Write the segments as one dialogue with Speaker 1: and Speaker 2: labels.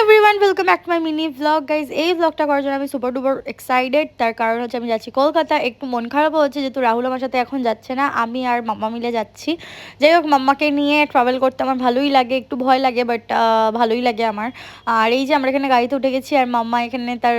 Speaker 1: Everyone, welcome back to my mini vlog guys. এই ভ্লগটা করার জন্য আমি সুপার ডুপার এক্সাইটেড। তার কারণ হচ্ছে আমি যাচ্ছি কলকাতা। একটু মন খারাপও হচ্ছে যেহেতু রাহুল আমার সাথে এখন যাচ্ছে না, আমি আর মাম্মা মিলে যাচ্ছি। যাই হোক, মাম্মাকে নিয়ে ট্রাভেল করতে আমার ভালোই লাগে, একটু ভয় লাগে বাট ভালোই লাগে আমার। আর এই যে আমরা এখানে গাড়িতে উঠে গেছি আর মাম্মা এখানে তার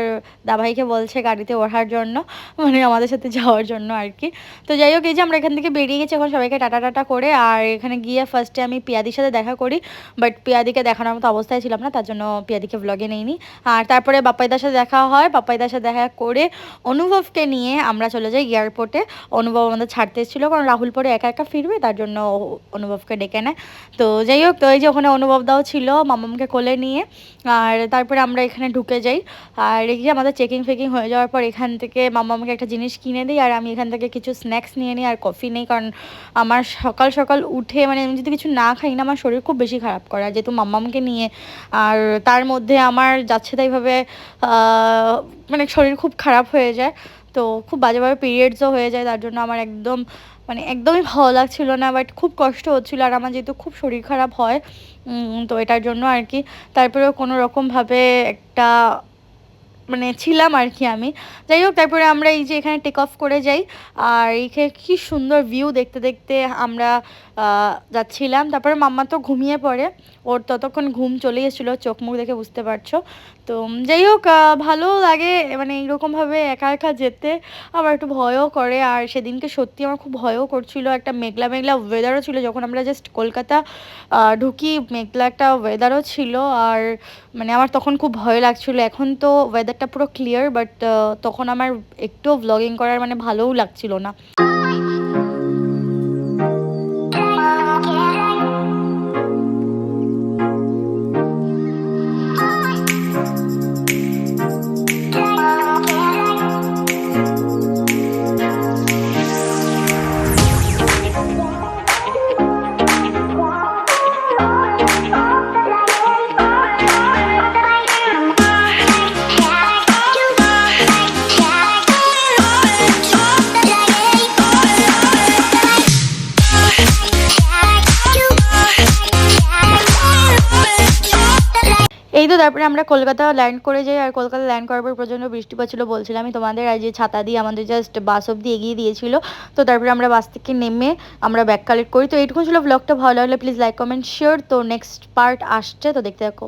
Speaker 1: দাভাইকে বলছে গাড়িতে ওঠার জন্য, মানে আমাদের সাথে যাওয়ার জন্য আর কি। তো যাই হোক, এই যে আমরা এখান থেকে বেরিয়ে গেছি এখন সবাইকে টাটা টাটা করে। আর এখানে গিয়ে ফার্স্টে আমি পিয়াদির সাথে দেখা করি, বাট পিয়াদিকে দেখানোর মতো অবস্থায় ছিলাম না, তার জন্য পিয়াদিকে ব্লগে নেইনি। আর তারপরে বাপ্পাইদার সাথে দেখা হয়, বাপ্পাইদার সাথে দেখা করে অনুভবকে নিয়ে আমরা চলে যাই এয়ারপোর্টে। অনুভব আমাদের ছাড়তে এসেছিলো, কারণ রাহুল পরে একা একা ফিরবে, তার জন্য অনুভবকে ডেকে নেয়। তো যাই হোক, তো এই যে ওখানে অনুভবদাও ছিল মামামকে কোলে নিয়ে। আর তারপরে আমরা এখানে ঢুকে যাই। আর এই যে আমাদের চেকিং ফেকিং হয়ে যাওয়ার পর এখান থেকে মাম্মা আমাকে একটা জিনিস কিনে দিই, আর আমি এখান থেকে কিছু স্ন্যাক্স নিয়ে নিই আর কফি নেই, কারণ আমার সকাল সকাল উঠে মানে আমি যদি কিছু না খাই না আমার শরীর খুব বেশি খারাপ করে। আর যেহেতু মাম্মামকে নিয়ে আর তার মধ্যে আমার যাচ্ছে তাইভাবে মানে শরীর খুব খারাপ হয়ে যায়, তো খুব বাজেভাবে পিরিয়ডসও হয়ে যায়, তার জন্য আমার একদম মানে একদমই ভালো লাগছিল না, বাট খুব কষ্ট হচ্ছিলো। আর আমার যেহেতু খুব শরীর খারাপ হয়, তো এটার জন্য আর কি তারপরেও কোনো রকমভাবে একটা মানে ছিলাম আর কি আমি। যাই হোক, তারপরে আমরা এই যে এখানে টেক অফ করে যাই। আর এইখানে কি সুন্দর ভিউ দেখতে দেখতে আমরা যাচ্ছিলাম। তারপরে মাম্মা তো ঘুমিয়ে পড়ে, ওর ততক্ষণ ঘুম চলে এসেছিলো, চোখ মুখ দেখে বুঝতে পারছো। তো যাই হোক, ভালো লাগে মানে এইরকমভাবে একা একা যেতে, আবার একটু ভয়ও করে। আর সেদিনকে সত্যি আমার খুব ভয়ও করছিল, একটা মেঘলা মেঘলা ওয়েদারও ছিল যখন আমরা জাস্ট কলকাতা ঢুকি, মেঘলা একটা ওয়েদারও ছিল। আর মানে আমার তখন খুব ভয় লাগছিল। এখন তো ওয়েদারটা পুরো ক্লিয়ার, বাট তখন আমার একটু ভ্লগিং করার মানে ভালোও লাগছিল না। এই তো তারপরে আমরা কলকাতা ল্যান্ড করে যাই। আর কলকাতা ল্যান্ড করার পর প্রচণ্ড বৃষ্টি পড়ছিল, বলছিলাম আমি তোমাদের। আর যে ছাতা দিয়ে আমাদের জাস্ট বাস অব্দি এগিয়ে দিয়েছিল। তো তারপরে আমরা বাস থেকে নেমে আমরা ব্যাগ কালেক্ট করি। তো এইটুকু ছিল ব্লগটা। ভালো লাগলে প্লিজ লাইক কমেন্ট শেয়ার। তো নেক্সট পার্ট আসছে, তো দেখতে থাকো।